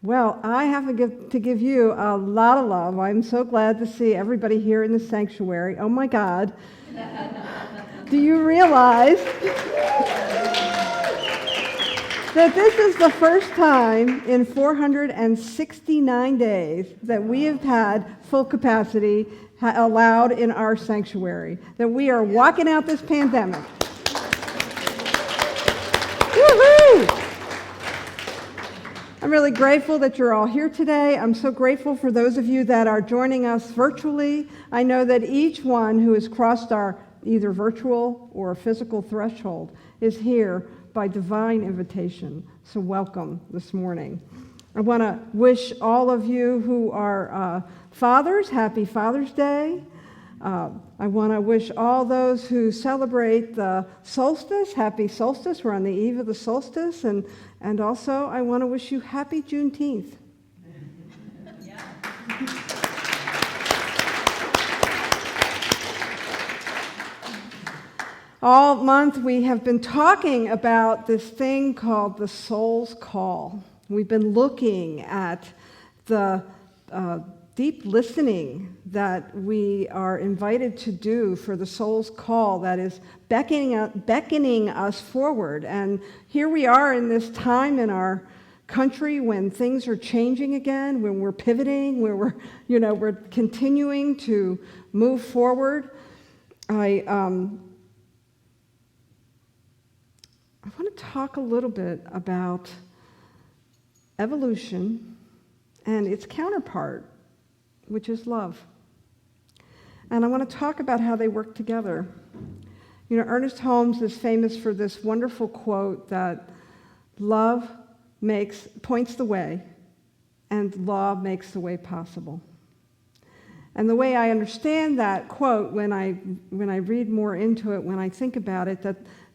Well, I have to give you a lot of love. I'm so glad to see everybody here in the sanctuary. Oh my God. Do you realize that this is the first time in 469 days that we have had full capacity allowed in our sanctuary, that we are walking out this pandemic? Woohoo! I'm really grateful that you're all here today. I'm so grateful for those of you that are joining us virtually. I know that each one who has crossed our either virtual or physical threshold is here by divine invitation. So welcome this morning. I want to wish all of you who are fathers, happy Father's Day. I want to wish all those who celebrate the solstice, happy solstice. We're on the eve of the solstice. And also, I want to wish you happy Juneteenth. Yeah. All month, we have been talking about this thing called the soul's call. We've been looking at the deep listening that we are invited to do for the soul's call that is beckoning us forward. And here we are in this time in our country when things are changing again, when we're pivoting, where we're continuing to move forward. I want to talk a little bit about evolution and its counterpart, which is love. And I want to talk about how they work together. You know, Ernest Holmes is famous for this wonderful quote that love points the way, and law makes the way possible. And the way I understand that quote when I read more into it, when I think about it,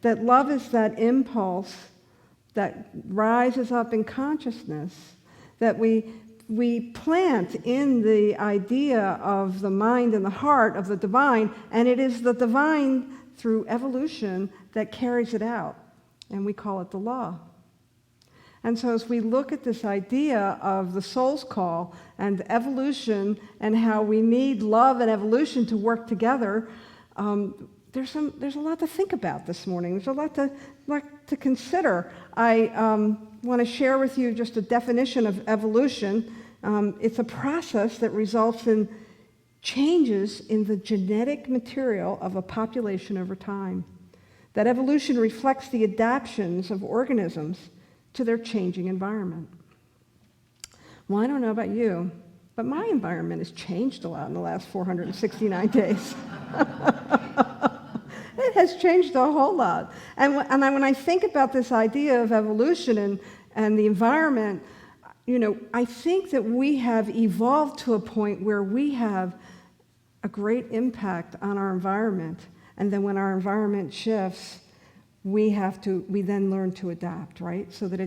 that love is that impulse that rises up in consciousness, that we plant in the idea of the mind and the heart of the divine, and it is the divine through evolution that carries it out, and we call it the law. And so as we look at this idea of the soul's call and evolution and how we need love and evolution to work together, there's a lot to think about this morning. There's a lot to consider. I want to share with you just a definition of evolution. It's a process that results in changes in the genetic material of a population over time. That evolution reflects the adaptations of organisms to their changing environment. Well, I don't know about you, but my environment has changed a lot in the last 469 days. It has changed a whole lot. And when I think about this idea of evolution and the environment, you know, I think that we have evolved to a point where we have a great impact on our environment. And then when our environment shifts, we then learn to adapt, right? So that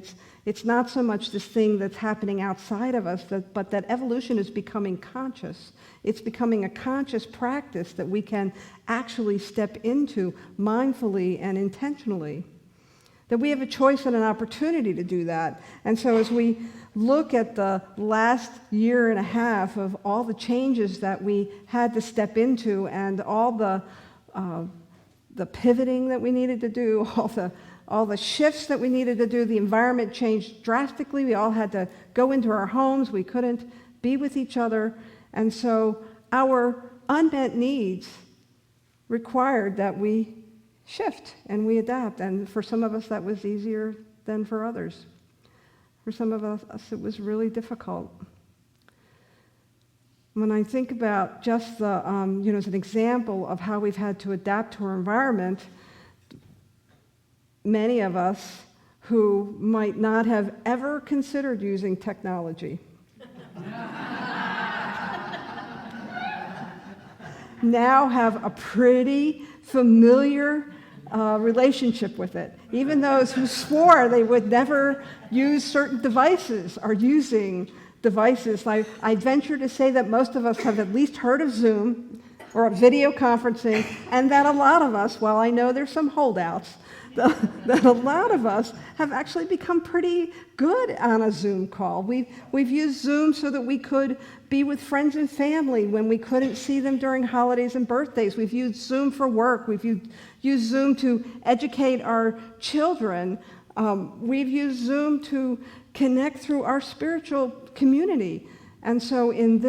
it's not so much this thing that's happening outside of us, but that evolution is becoming conscious. It's becoming a conscious practice that we can actually step into mindfully and intentionally. That we have a choice and an opportunity to do that. And so as we look at the last year and a half of all the changes that we had to step into and all the pivoting that we needed to do, all the shifts that we needed to do, the environment changed drastically. We all had to go into our homes. We couldn't be with each other. And so our unmet needs required that we shift and we adapt. And for some of us, that was easier than for others. For some of us, it was really difficult. When I think about just as an example of how we've had to adapt to our environment, many of us who might not have ever considered using technology now have a pretty familiar relationship with it. Even those who swore they would never use certain devices are using devices. I venture to say that most of us have at least heard of Zoom or video conferencing, and that a lot of us, while I know there's some holdouts, that a lot of us have actually become pretty good on a Zoom call. We've used Zoom so that we could be with friends and family when we couldn't see them during holidays and birthdays. We've used Zoom for work. We've used Zoom to educate our children. We've used Zoom to connect through our spiritual community. And so in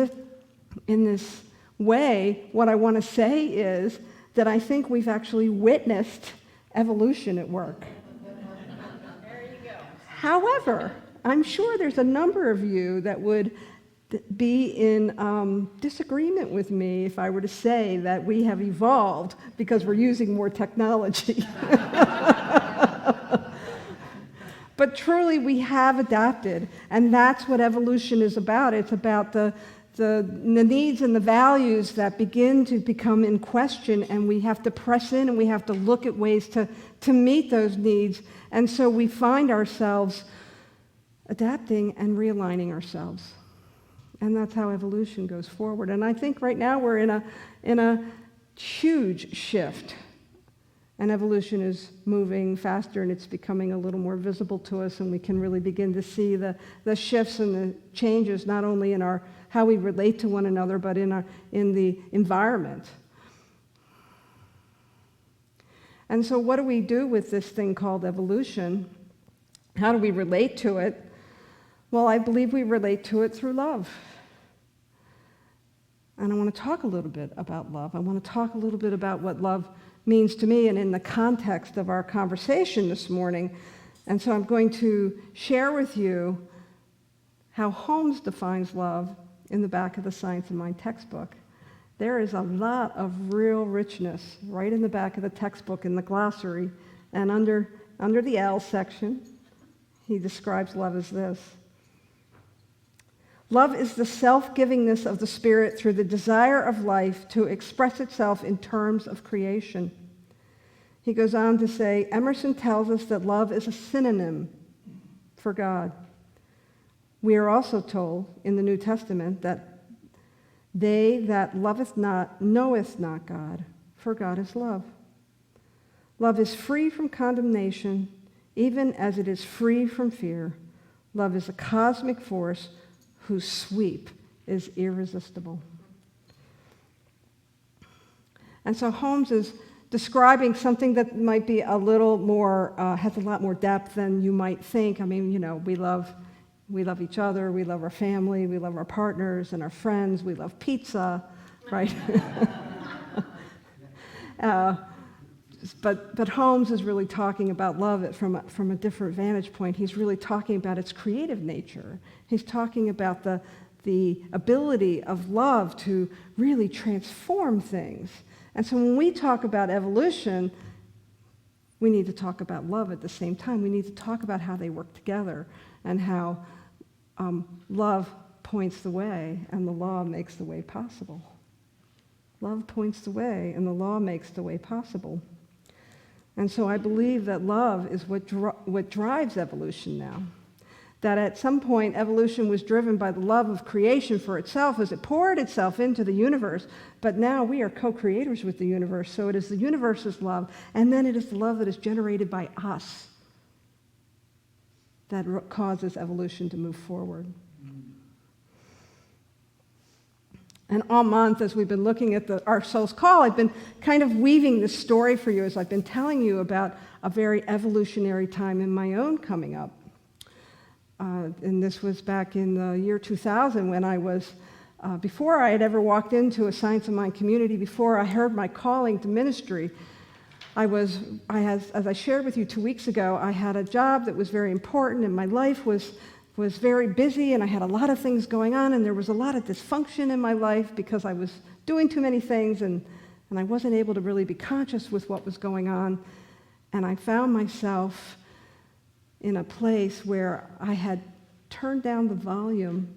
this way, what I want to say is that I think we've actually witnessed evolution at work. There you go. However, I'm sure there's a number of you that would be in disagreement with me if I were to say that we have evolved because we're using more technology. But truly, we have adapted, and that's what evolution is about. It's about the needs and the values that begin to become in question, and we have to press in and we have to look at ways to meet those needs. And so we find ourselves adapting and realigning ourselves. And that's how evolution goes forward. And I think right now we're in a huge shift. And evolution is moving faster, and it's becoming a little more visible to us, and we can really begin to see the shifts and the changes, not only in how we relate to one another, but in the environment. And so what do we do with this thing called evolution? How do we relate to it? Well, I believe we relate to it through love. And I want to talk a little bit about love. I want to talk a little bit about what love means to me and in the context of our conversation this morning. And so I'm going to share with you how Holmes defines love in the back of the Science of Mind textbook. There is a lot of real richness right in the back of the textbook in the glossary, and under the L section, he describes love as this. Love is the self-givingness of the Spirit through the desire of life to express itself in terms of creation. He goes on to say, Emerson tells us that love is a synonym for God. We are also told in the New Testament that they that loveth not knoweth not God, for God is love. Love is free from condemnation, even as it is free from fear. Love is a cosmic force whose sweep is irresistible. And so Holmes is describing something that might be a little more, has a lot more depth than you might think. I mean, we love each other, we love our family, we love our partners and our friends, we love pizza, right? But Holmes is really talking about love from a different vantage point. He's really talking about its creative nature. He's talking about the ability of love to really transform things. And so when we talk about evolution, we need to talk about love at the same time. We need to talk about how they work together and how love points the way and the law makes the way possible. Love points the way and the law makes the way possible. And so I believe that love is what drives evolution now. That at some point, evolution was driven by the love of creation for itself as it poured itself into the universe. But now we are co-creators with the universe, so it is the universe's love, and then it is the love that is generated by us that causes evolution to move forward. And all month, as we've been looking at our Soul's Call, I've been kind of weaving this story for you as I've been telling you about a very evolutionary time in my own coming up. And this was back in the year 2000 when I was, before I had ever walked into a Science of Mind community, before I heard my calling to ministry, as I shared with you 2 weeks ago, I had a job that was very important, and my life was very busy, and I had a lot of things going on, and there was a lot of dysfunction in my life because I was doing too many things, and I wasn't able to really be conscious with what was going on. And I found myself in a place where I had turned down the volume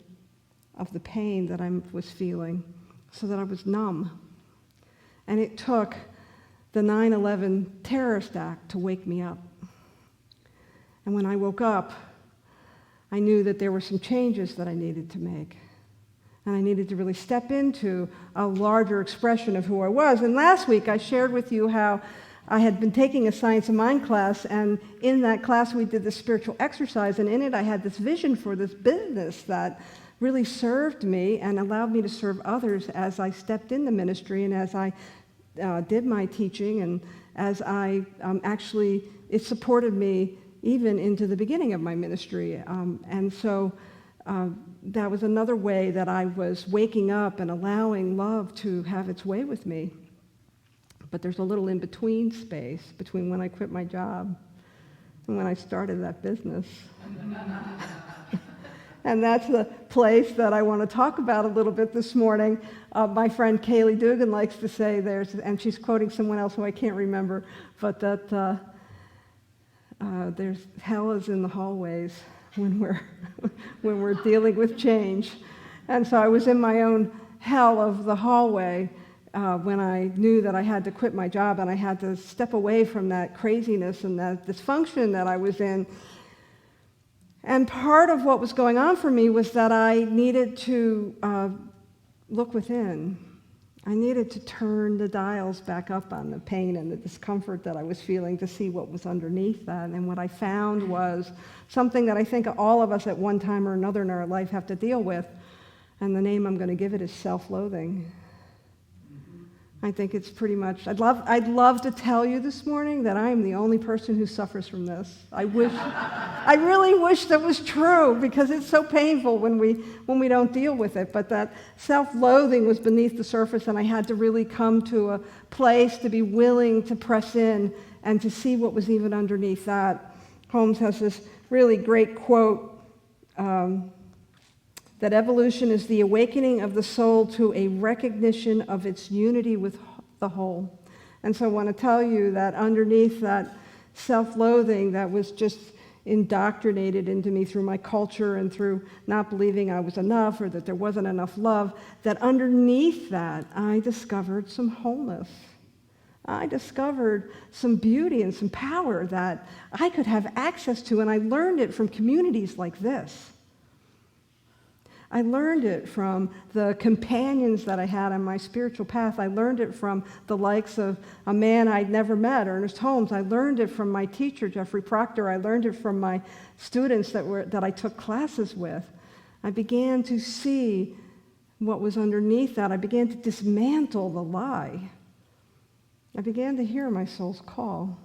of the pain that I was feeling so that I was numb. And it took the 9/11 terrorist act to wake me up. And when I woke up, I knew that there were some changes that I needed to make. And I needed to really step into a larger expression of who I was. And last week I shared with you how I had been taking a science of mind class, and in that class we did this spiritual exercise, and in it I had this vision for this business that really served me and allowed me to serve others as I stepped in the ministry and as I did my teaching, and as I actually, it supported me even into the beginning of my ministry. And so that was another way that I was waking up and allowing love to have its way with me. But there's a little in-between space between when I quit my job and when I started that business. And that's the place that I want to talk about a little bit this morning. My friend Kaylee Dugan likes to say and she's quoting someone else who I can't remember, but that there's hell is in the hallways when we're dealing with change. And so I was in my own hell of the hallway when I knew that I had to quit my job and I had to step away from that craziness and that dysfunction that I was in. And part of what was going on for me was that I needed to look within. I needed to turn the dials back up on the pain and the discomfort that I was feeling to see what was underneath that. And what I found was something that I think all of us at one time or another in our life have to deal with. And the name I'm going to give it is self-loathing. I think it's pretty much, I'd love to tell you this morning that I am the only person who suffers from this. I really wish that was true, because it's so painful when we don't deal with it. But that self-loathing was beneath the surface, and I had to really come to a place to be willing to press in and to see what was even underneath that. Holmes has this really great quote, that evolution is the awakening of the soul to a recognition of its unity with the whole. And so I want to tell you that underneath that self-loathing that was just indoctrinated into me through my culture and through not believing I was enough or that there wasn't enough love, that underneath that I discovered some wholeness. I discovered some beauty and some power that I could have access to, and I learned it from communities like this. I learned it from the companions that I had on my spiritual path. I learned it from the likes of a man I'd never met, Ernest Holmes. I learned it from my teacher, Jeffrey Proctor. I learned it from my students that I took classes with. I began to see what was underneath that. I began to dismantle the lie. I began to hear my soul's call.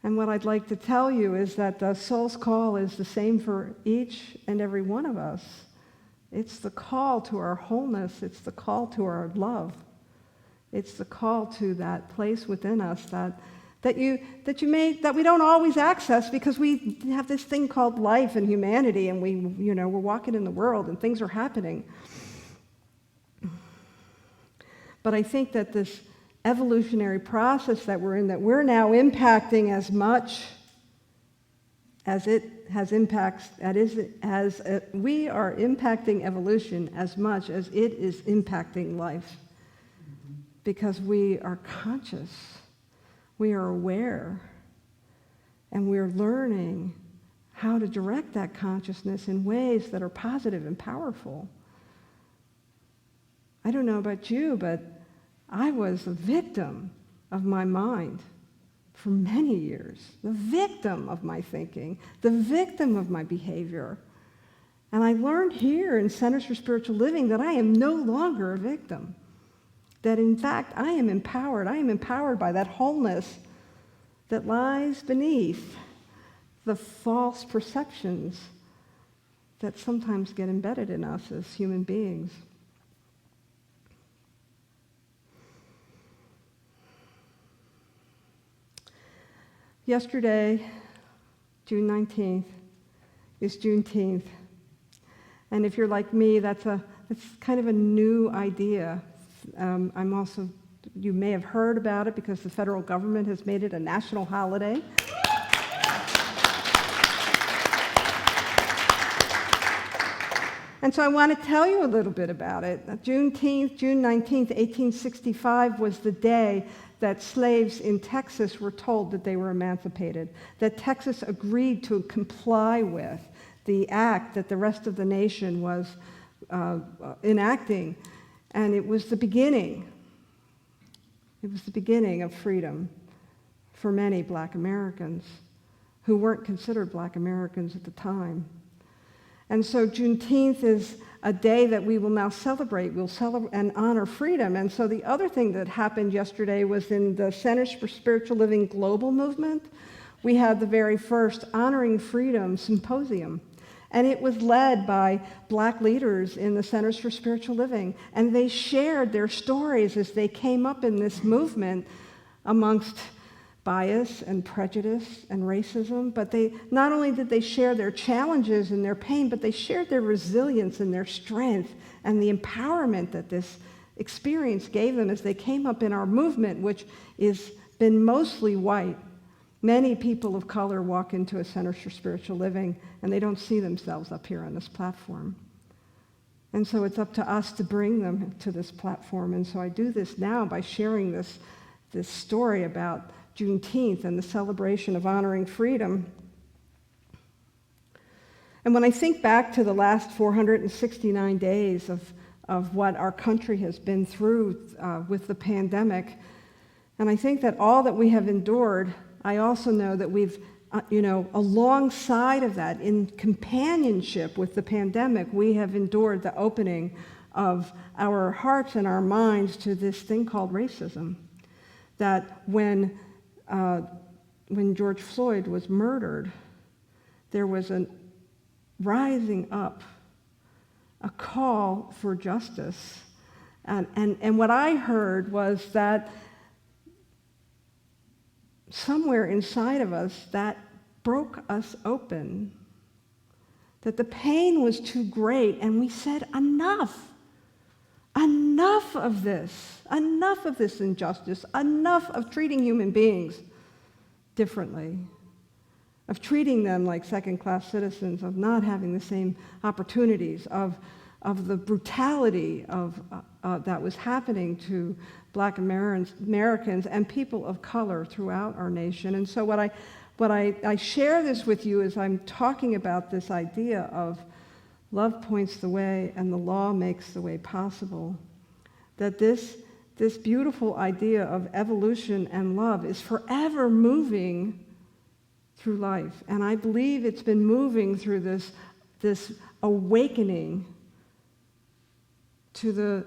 And what I'd like to tell you is that the soul's call is the same for each and every one of us. It's the call to our wholeness. It's the call to our love. It's the call to that place within us that we don't always access, because we have this thing called life and humanity, and we're walking in the world and things are happening. But I think that this evolutionary process that we're in, that we're now impacting as much as it has impacts, we are impacting evolution as much as it is impacting life, because we are conscious, we are aware, and we're learning how to direct that consciousness in ways that are positive and powerful. I don't know about you, but I was a victim of my mind for many years, the victim of my thinking, the victim of my behavior. And I learned here in Centers for Spiritual Living that I am no longer a victim, that in fact I am empowered. I am empowered by that wholeness that lies beneath the false perceptions that sometimes get embedded in us as human beings. Yesterday, June 19th, is Juneteenth. And if you're like me, it's kind of a new idea. You may have heard about it because the federal government has made it a national holiday. And so I want to tell you a little bit about it. Juneteenth, June 19th, 1865 was the day that slaves in Texas were told that they were emancipated, that Texas agreed to comply with the act that the rest of the nation was enacting. And it was the beginning It was the beginning of freedom for many Black Americans who weren't considered Black Americans at the time. And so Juneteenth is a day that we will now celebrate. We'll celebrate and honor freedom. And so the other thing that happened yesterday was in the Centers for Spiritual Living Global Movement, we had the very first Honoring Freedom Symposium. And it was led by Black leaders in the Centers for Spiritual Living. And they shared their stories as they came up in this movement amongst bias and prejudice and racism. But they not only did they share their challenges and their pain, but they shared their resilience and their strength and the empowerment that this experience gave them as they came up in our movement, which has been mostly white. Many people of color walk into a Center for Spiritual Living and they don't see themselves up here on this platform. And so it's up to us to bring them to this platform. And so I do this now by sharing this story about Juneteenth and the celebration of honoring freedom. And when I think back to the last 469 days of what our country has been through with the pandemic, and I think that all that we have endured, I also know that we've, alongside of that, in companionship with the pandemic, we have endured the opening of our hearts and our minds to this thing called racism. That when George Floyd was murdered, there was a rising up, a call for justice. And what I heard was that somewhere inside of us that broke us open, that the pain was too great, and we said, enough of this injustice, enough of treating human beings differently, of treating them like second-class citizens, of not having the same opportunities, of the brutality that was happening to Black Americans and people of color throughout our nation. And so what I share this with you is I'm talking about this idea of love points the way and the law makes the way possible. That this beautiful idea of evolution and love is forever moving through life. And I believe it's been moving through this awakening to the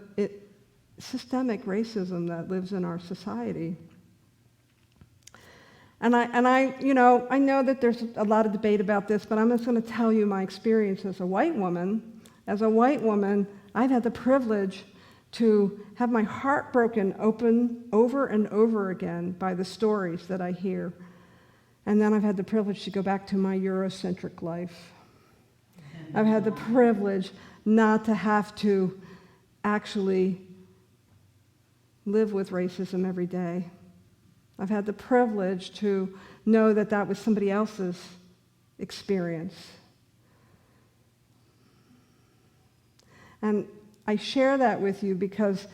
systemic racism that lives in our society. And I know that there's a lot of debate about this, but I'm just going to tell you my experience as a white woman. As a white woman, I've had the privilege to have my heart broken open over and over again by the stories that I hear. And then I've had the privilege to go back to my Eurocentric life. I've had the privilege not to have to actually live with racism every day. I've had the privilege to know that that was somebody else's experience. And I share that with you because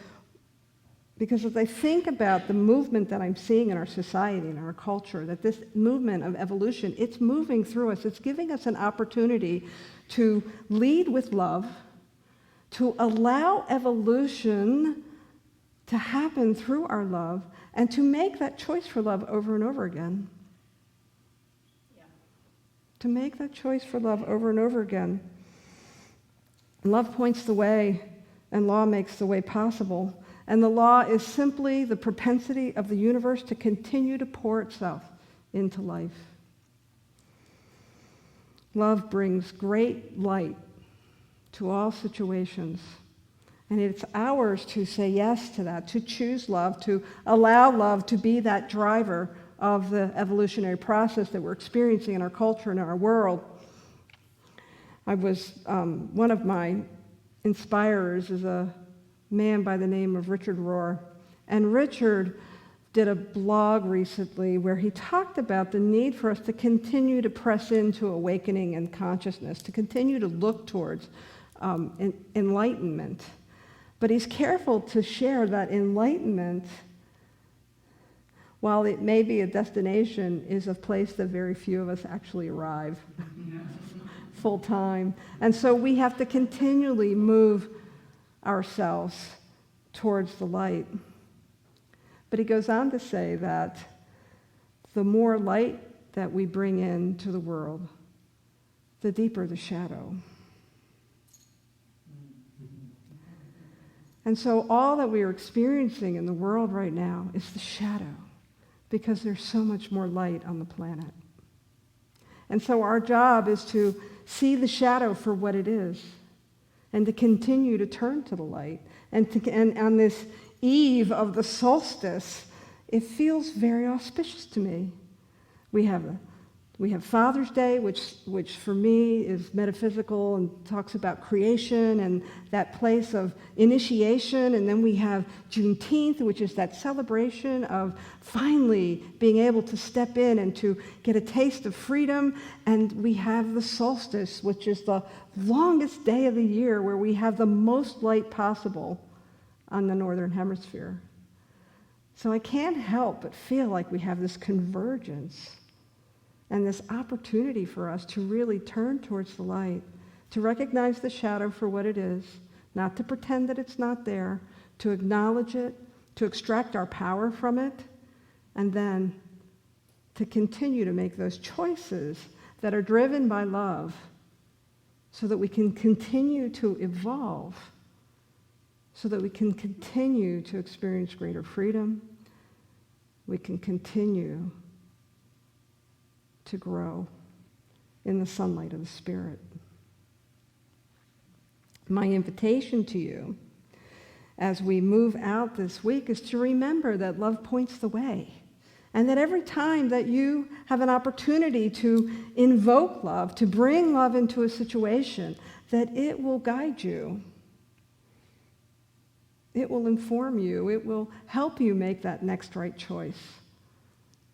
as I think about the movement that I'm seeing in our society, in our culture, that this movement of evolution, it's moving through us. It's giving us an opportunity to lead with love, to allow evolution to happen through our love, and to make that choice for love over and over again. Yeah. To make that choice for love over and over again. Love points the way, and law makes the way possible. And the law is simply the propensity of the universe to continue to pour itself into life. Love brings great light to all situations. And it's ours to say yes to that, to choose love, to allow love to be that driver of the evolutionary process that we're experiencing in our culture and in our world. One of my inspirers is a man by the name of Richard Rohr. And Richard did a blog recently where he talked about the need for us to continue to press into awakening and consciousness, to continue to look towards enlightenment. But he's careful to share that enlightenment, while it may be a destination, is a place that very few of us actually arrive full time. And so we have to continually move ourselves towards the light. But he goes on to say that the more light that we bring into the world, the deeper the shadow. And so all that we are experiencing in the world right now is the shadow, because there's so much more light on the planet. And so our job is to see the shadow for what it is, and to continue to turn to the light. And on this eve of the solstice, it feels very auspicious to me. We have Father's Day, which for me is metaphysical and talks about creation and that place of initiation. And then we have Juneteenth, which is that celebration of finally being able to step in and to get a taste of freedom. And we have the solstice, which is the longest day of the year where we have the most light possible on the northern hemisphere. So I can't help but feel like we have this convergence and this opportunity for us to really turn towards the light, to recognize the shadow for what it is, not to pretend that it's not there, to acknowledge it, to extract our power from it, and then to continue to make those choices that are driven by love so that we can continue to evolve, so that we can continue to experience greater freedom, we can continue to grow in the sunlight of the Spirit. My invitation to you as we move out this week is to remember that love points the way, and that every time that you have an opportunity to invoke love, to bring love into a situation, that it will guide you. It will inform you. It will help you make that next right choice.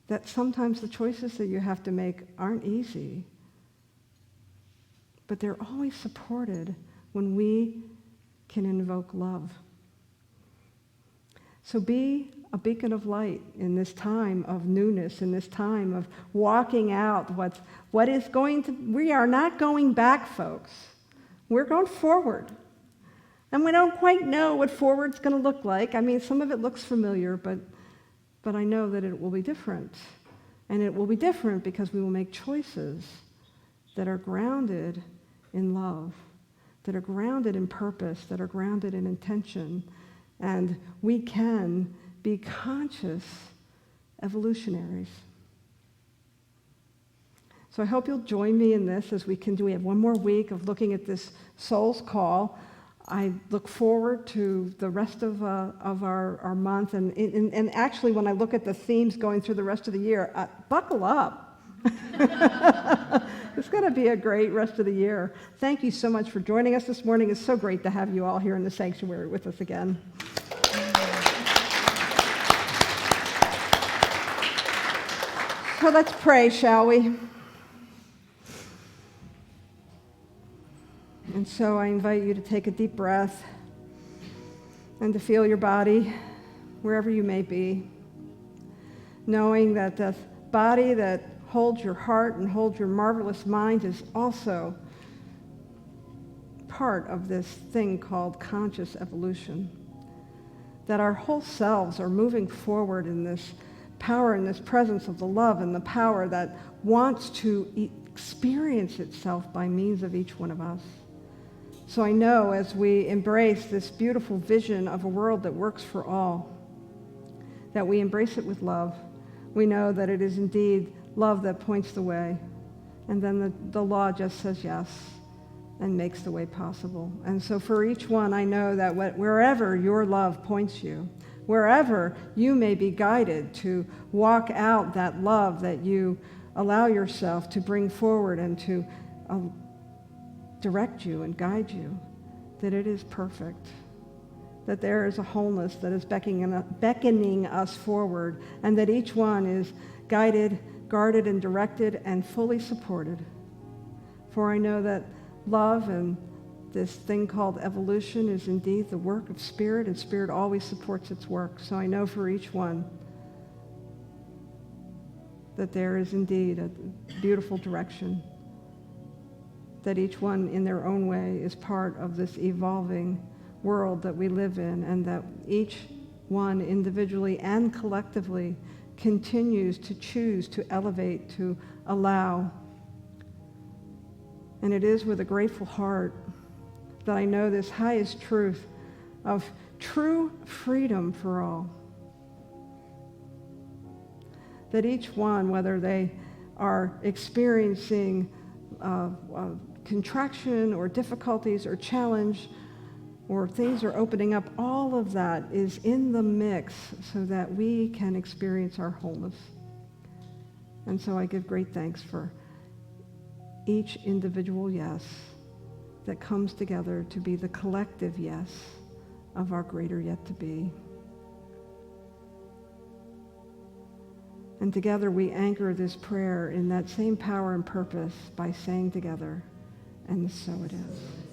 That sometimes the choices that you have to make aren't easy, but they're always supported when we can invoke love. So be a beacon of light in this time of newness, in this time of walking out what is going to, we are not going back, folks. We're going forward. And we don't quite know what forward's going to look like. I mean, some of it looks familiar, but I know that it will be different. And it will be different because we will make choices that are grounded in love, that are grounded in purpose, that are grounded in intention. And we can be conscious evolutionaries. So I hope you'll join me in this as we have one more week of looking at this soul's call. I look forward to the rest of our month, and actually when I look at the themes going through the rest of the year, buckle up. It's going to be a great rest of the year. Thank you so much for joining us this morning. It's so great to have you all here in the sanctuary with us again. So let's pray, shall we? And so I invite you to take a deep breath and to feel your body wherever you may be, knowing that the body that holds your heart and holds your marvelous mind is also part of this thing called conscious evolution, that our whole selves are moving forward in this power and this presence of the love and the power that wants to experience itself by means of each one of us. So I know as we embrace this beautiful vision of a world that works for all, that we embrace it with love. We know that it is indeed love that points the way, and then the law just says yes and makes the way possible. And so for each one, I know that wherever your love points you, wherever you may be guided to walk out that love that you allow yourself to bring forward and to direct you and guide you, that it is perfect, that there is a wholeness that is beckoning us forward, and that each one is guided, guarded, and directed, and fully supported. For I know that love and this thing called evolution is indeed the work of Spirit, and Spirit always supports its work. So I know for each one that there is indeed a beautiful direction, that each one in their own way is part of this evolving world that we live in, and that each one individually and collectively, continues to choose to elevate, to allow. And it is with a grateful heart that I know this highest truth of true freedom for all. That each one, whether they are experiencing contraction or difficulties or challenge or things are opening up, all of that is in the mix so that we can experience our wholeness. And so I give great thanks for each individual yes that comes together to be the collective yes of our greater yet to be. And together we anchor this prayer in that same power and purpose by saying together, and so it is.